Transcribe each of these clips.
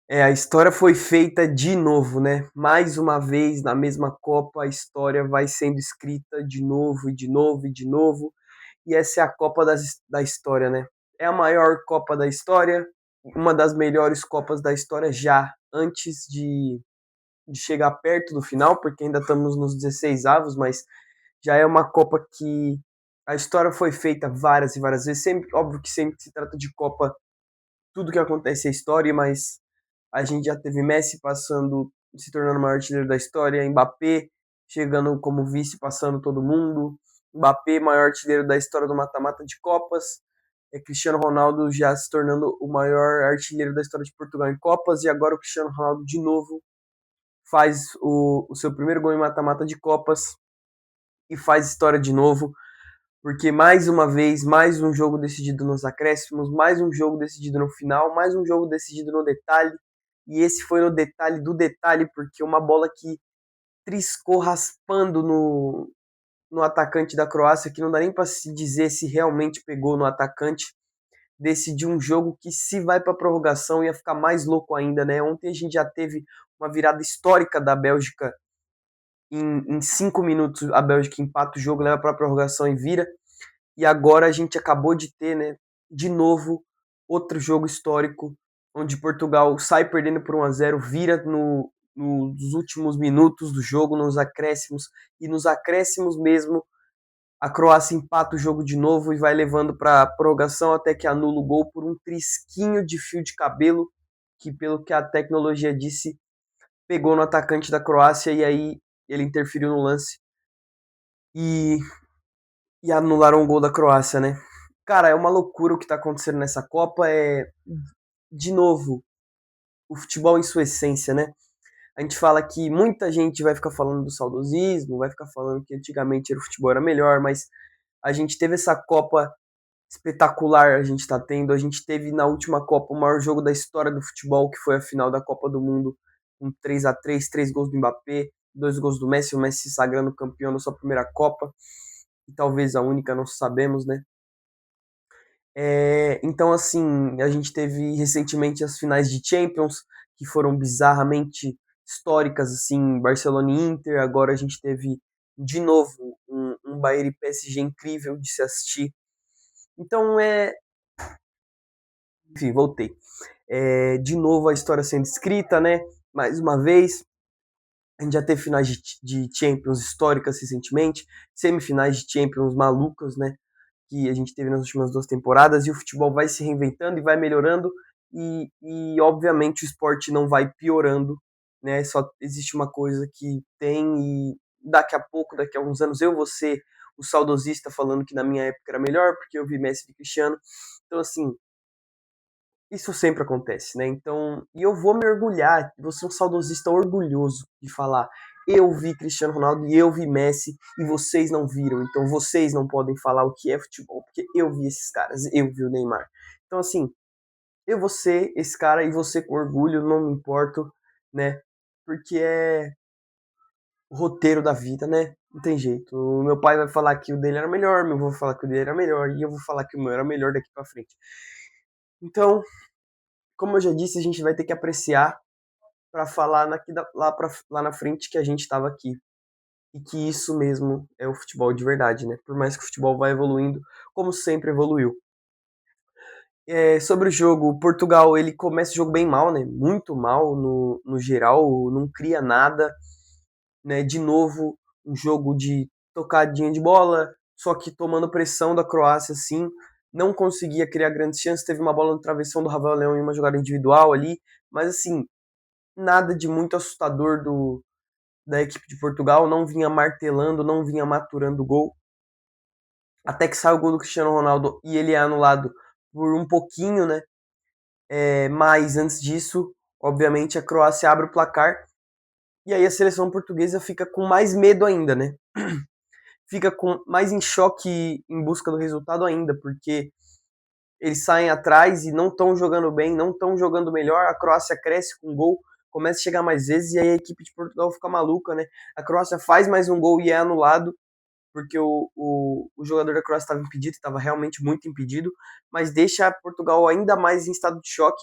A história foi feita de novo, né? Mais uma vez, na mesma Copa, a história vai sendo escrita de novo, e de novo, e de novo. E essa é a Copa da história, né? É a maior Copa da história, uma das melhores Copas da história já antes de chegar perto do final, porque ainda estamos nos 16 avos, mas já é uma Copa que a história foi feita várias e várias vezes. Sempre, óbvio que sempre que se trata de Copa, tudo que acontece é história, mas a gente já teve Messi passando, se tornando o maior artilheiro da história, Mbappé chegando como vice, passando todo mundo, Mbappé, maior artilheiro da história do mata-mata de Copas, Cristiano Ronaldo já se tornando o maior artilheiro da história de Portugal em Copas, e agora o Cristiano Ronaldo de novo faz o seu primeiro gol em mata-mata de Copas e faz história de novo, porque mais uma vez, mais um jogo decidido nos acréscimos, mais um jogo decidido no final, mais um jogo decidido no detalhe, e esse foi no detalhe do detalhe, porque uma bola que triscou raspando no atacante da Croácia, que não dá nem para se dizer se realmente pegou no atacante, decidiu um jogo que, se vai para prorrogação, ia ficar mais louco ainda, né? Ontem a gente já teve uma virada histórica da Bélgica. Em 5 minutos a Bélgica empata o jogo, leva para a prorrogação e vira. E agora a gente acabou de ter, né, de novo, outro jogo histórico, onde Portugal sai perdendo por 1-0, vira nos últimos minutos do jogo, nos acréscimos, e nos acréscimos mesmo, a Croácia empata o jogo de novo e vai levando para a prorrogação até que anula o gol por um trisquinho de fio de cabelo, que, pelo que a tecnologia disse, pegou no atacante da Croácia, e aí ele interferiu no lance e, e anularam o gol da Croácia, né? Cara, é uma loucura o que tá acontecendo nessa Copa. De novo, o futebol em sua essência, né? A gente fala que muita gente vai ficar falando do saudosismo, vai ficar falando que antigamente o futebol era melhor, mas a gente teve essa Copa espetacular, a gente tá tendo. A gente teve na última Copa o maior jogo da história do futebol, que foi a final da Copa do Mundo, com 3-3, 3 gols do Mbappé, 2 gols do Messi, o Messi se sagrando campeão da sua primeira Copa, e talvez a única, não sabemos, né? Então, assim, a gente teve recentemente as finais de Champions, que foram bizarramente históricas, assim, Barcelona e Inter. Agora a gente teve, de novo, um Bayern e PSG incrível de se assistir. Então, enfim, voltei. De novo a história sendo escrita, né? Mais uma vez, a gente já teve finais de Champions históricas recentemente, semifinais de Champions malucas, né? Que a gente teve nas últimas 2 temporadas, e o futebol vai se reinventando e vai melhorando, e obviamente o esporte não vai piorando, né? Só existe uma coisa que tem, e daqui a pouco, daqui a alguns anos, eu vou ser o saudosista falando que na minha época era melhor, porque eu vi Messi e Cristiano. Então, assim, isso sempre acontece, né? Então, e eu vou me orgulhar, vou ser um saudosista orgulhoso de falar: eu vi Cristiano Ronaldo e eu vi Messi e vocês não viram, então vocês não podem falar o que é futebol, porque eu vi esses caras, eu vi o Neymar. Então, assim, eu vou ser esse cara e você com orgulho, não me importo, né? Porque é o roteiro da vida, né? Não tem jeito. O meu pai vai falar que o dele era melhor, meu avô vai falar que o dele era melhor, e eu vou falar que o meu era melhor daqui pra frente. Então, como eu já disse, a gente vai ter que apreciar para falar lá na frente que a gente estava aqui. E que isso mesmo é o futebol de verdade, né? Por mais que o futebol vá evoluindo, como sempre evoluiu. Sobre o jogo, Portugal, ele começa o jogo bem mal, né? Muito mal no geral, não cria nada, né? De novo, um jogo de tocadinha de bola, só que tomando pressão da Croácia, assim, não conseguia criar grandes chances. Teve uma bola no travessão do Rafael Leão em uma jogada individual ali, mas assim, nada de muito assustador da equipe de Portugal, não vinha martelando, não vinha maturando o gol. Até que sai o gol do Cristiano Ronaldo e ele é anulado por um pouquinho, né? Mas antes disso, obviamente, a Croácia abre o placar e aí a seleção portuguesa fica com mais medo ainda, né? Fica com mais em choque em busca do resultado ainda, porque eles saem atrás e não estão jogando bem, não estão jogando melhor. A Croácia cresce com gol, começa a chegar mais vezes e aí a equipe de Portugal fica maluca, né? A Croácia faz mais um gol e é anulado, porque o jogador da Croácia estava impedido, estava realmente muito impedido, mas deixa Portugal ainda mais em estado de choque.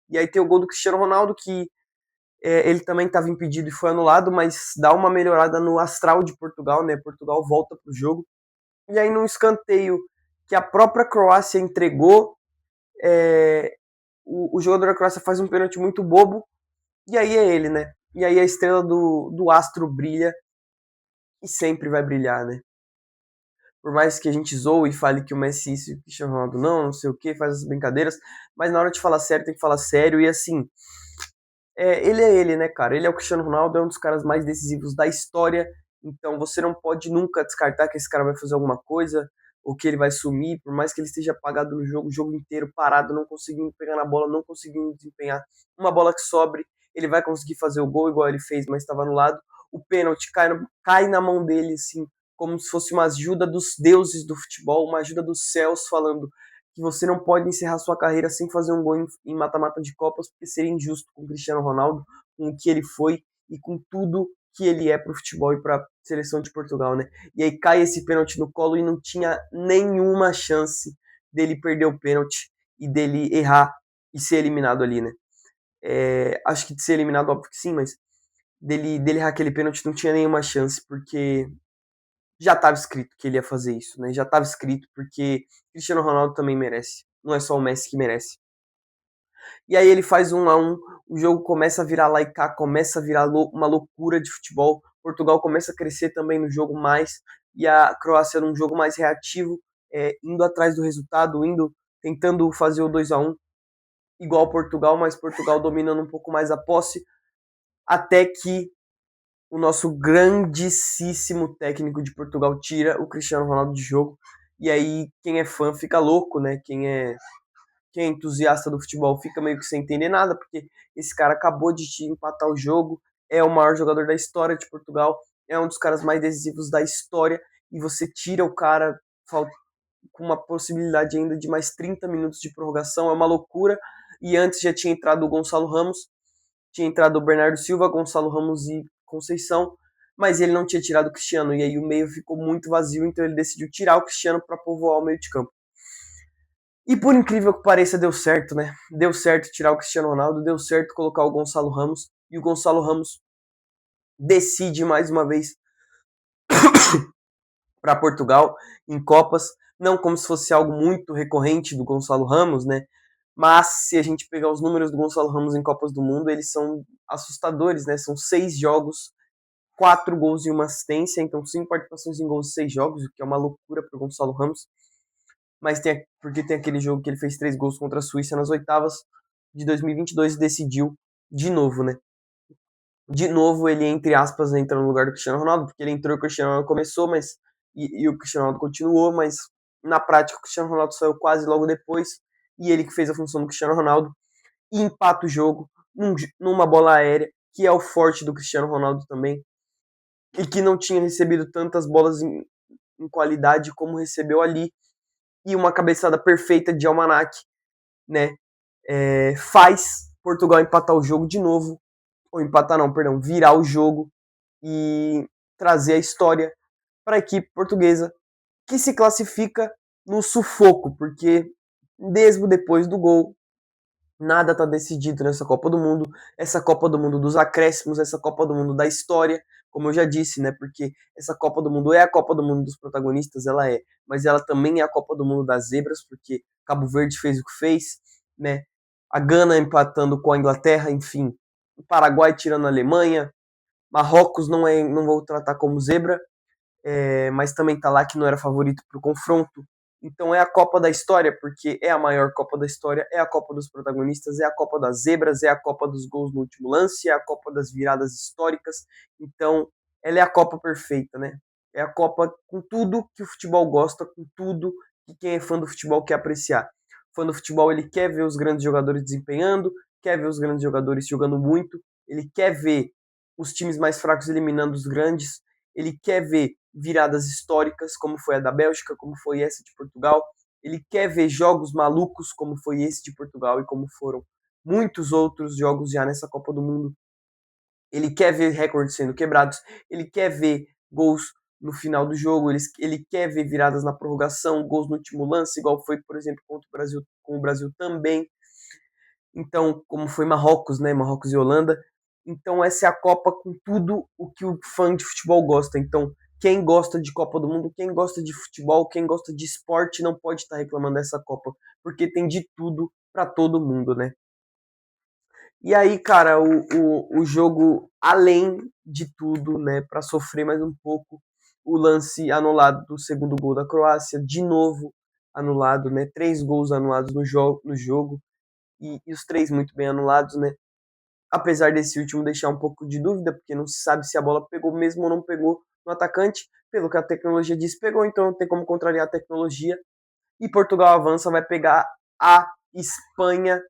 E aí tem o gol do Cristiano Ronaldo, que ele também estava impedido e foi anulado, mas dá uma melhorada no astral de Portugal, né? Portugal volta pro jogo. E aí num escanteio que a própria Croácia entregou, o jogador da Croácia faz um pênalti muito bobo, e aí é ele, né? E aí a estrela do astro brilha e sempre vai brilhar, né? Por mais que a gente zoe e fale que o Messi isso e o Cristiano Ronaldo não sei o que, faz as brincadeiras, mas na hora de falar sério tem que falar sério e assim, ele é ele, né, cara? Ele é o Cristiano Ronaldo, é um dos caras mais decisivos da história. Então você não pode nunca descartar que esse cara vai fazer alguma coisa ou que ele vai sumir, por mais que ele esteja apagado no jogo, o jogo inteiro parado, não conseguindo pegar na bola, não conseguindo desempenhar uma bola que sobre. Ele vai conseguir fazer o gol igual ele fez, mas estava anulado. O pênalti cai na mão dele, assim, como se fosse uma ajuda dos deuses do futebol, uma ajuda dos céus, falando que você não pode encerrar sua carreira sem fazer um gol em mata-mata de Copas, porque seria injusto com o Cristiano Ronaldo, com o que ele foi e com tudo que ele é para o futebol e para a seleção de Portugal, né? E aí cai esse pênalti no colo e não tinha nenhuma chance dele perder o pênalti e dele errar e ser eliminado ali, né? Acho que de ser eliminado, óbvio que sim, mas dele errar aquele pênalti não tinha nenhuma chance, porque já estava escrito que ele ia fazer isso, né? Já estava escrito porque Cristiano Ronaldo também merece. Não é só o Messi que merece. E aí ele faz 1-1, o jogo começa a virar lá e cá, começa a virar uma loucura de futebol. Portugal começa a crescer também no jogo mais e a Croácia num jogo mais reativo, indo atrás do resultado, tentando fazer o 2-1 igual Portugal, mas Portugal dominando um pouco mais a posse, até que o nosso grandíssimo técnico de Portugal tira o Cristiano Ronaldo de jogo. E aí quem é fã fica louco, né? Quem é entusiasta do futebol fica meio que sem entender nada, porque esse cara acabou de te empatar o jogo, é o maior jogador da história de Portugal, é um dos caras mais decisivos da história, e você tira o cara com uma possibilidade ainda de mais 30 minutos de prorrogação, é uma loucura. E antes já tinha entrado o Gonçalo Ramos, tinha entrado o Bernardo Silva, Gonçalo Ramos e Conceição, mas ele não tinha tirado o Cristiano, e aí o meio ficou muito vazio, então ele decidiu tirar o Cristiano para povoar o meio de campo. E por incrível que pareça, deu certo, né? Deu certo tirar o Cristiano Ronaldo, deu certo colocar o Gonçalo Ramos, e o Gonçalo Ramos decide mais uma vez para Portugal em Copas, não como se fosse algo muito recorrente do Gonçalo Ramos, né? Mas se a gente pegar os números do Gonçalo Ramos em Copas do Mundo, eles são assustadores, né? São 6 jogos, 4 gols e uma assistência, então 5 participações em gols e 6 jogos, o que é uma loucura para o Gonçalo Ramos. Mas porque tem aquele jogo que ele fez 3 gols contra a Suíça nas oitavas de 2022 e decidiu de novo, né? De novo ele, entre aspas, entra no lugar do Cristiano Ronaldo, porque ele entrou e o Cristiano Ronaldo começou, mas e o Cristiano Ronaldo continuou, mas na prática o Cristiano Ronaldo saiu quase logo depois, e ele que fez a função do Cristiano Ronaldo, e empata o jogo numa bola aérea, que é o forte do Cristiano Ronaldo também, e que não tinha recebido tantas bolas em qualidade como recebeu ali, e uma cabeçada perfeita de Almanac, né? Faz Portugal empatar o jogo de novo, ou empatar não, perdão, virar o jogo e trazer a história para a equipe portuguesa, que se classifica no sufoco, porque mesmo depois do gol, nada está decidido nessa Copa do Mundo, essa Copa do Mundo dos acréscimos, essa Copa do Mundo da história, como eu já disse, né? Porque essa Copa do Mundo é a Copa do Mundo dos protagonistas, ela é, mas ela também é a Copa do Mundo das zebras, porque Cabo Verde fez o que fez, né? A Gana empatando com a Inglaterra, enfim, o Paraguai tirando a Alemanha, Marrocos não vou tratar como zebra, mas também tá lá que não era favorito para o confronto. Então é a Copa da História, porque é a maior Copa da História, é a Copa dos protagonistas, é a Copa das zebras, é a Copa dos gols no último lance, é a Copa das viradas históricas. Então ela é a Copa perfeita, né? É a Copa com tudo que o futebol gosta, com tudo que quem é fã do futebol quer apreciar. O fã do futebol ele quer ver os grandes jogadores desempenhando, quer ver os grandes jogadores jogando muito, ele quer ver os times mais fracos eliminando os grandes, ele quer ver viradas históricas, como foi a da Bélgica, como foi essa de Portugal. Ele quer ver jogos malucos, como foi esse de Portugal e como foram muitos outros jogos já nessa Copa do Mundo. Ele quer ver recordes sendo quebrados, ele quer ver gols no final do jogo, ele quer ver viradas na prorrogação, gols no último lance, igual foi, por exemplo, contra o Brasil, com o Brasil também. Então, como foi Marrocos, né? Marrocos e Holanda. Então, essa é a Copa com tudo o que o fã de futebol gosta. Então, quem gosta de Copa do Mundo, quem gosta de futebol, quem gosta de esporte, não pode estar reclamando dessa Copa, porque tem de tudo para todo mundo, né? E aí, cara, o jogo, além de tudo, né, para sofrer mais um pouco, o lance anulado do segundo gol da Croácia, de novo anulado, né? 3 gols anulados no jogo e os 3 muito bem anulados, né? Apesar desse último deixar um pouco de dúvida, porque não se sabe se a bola pegou mesmo ou não pegou no atacante, pelo que a tecnologia diz, pegou, então não tem como contrariar a tecnologia. E Portugal avança, vai pegar a Espanha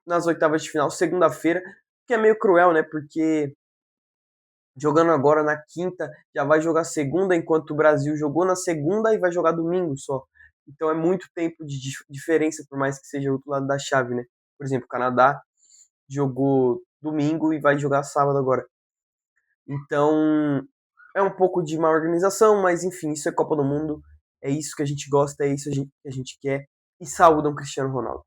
nas oitavas de final, segunda-feira, que é meio cruel, né? Porque jogando agora na quinta, já vai jogar segunda, enquanto o Brasil jogou na segunda e vai jogar domingo só. Então é muito tempo de diferença, por mais que seja o outro lado da chave, né? Por exemplo, o Canadá jogou domingo e vai jogar sábado agora. Então é um pouco de má organização, mas enfim, isso é Copa do Mundo, é isso que a gente gosta, é isso que a gente quer. E saúde, Cristiano Ronaldo.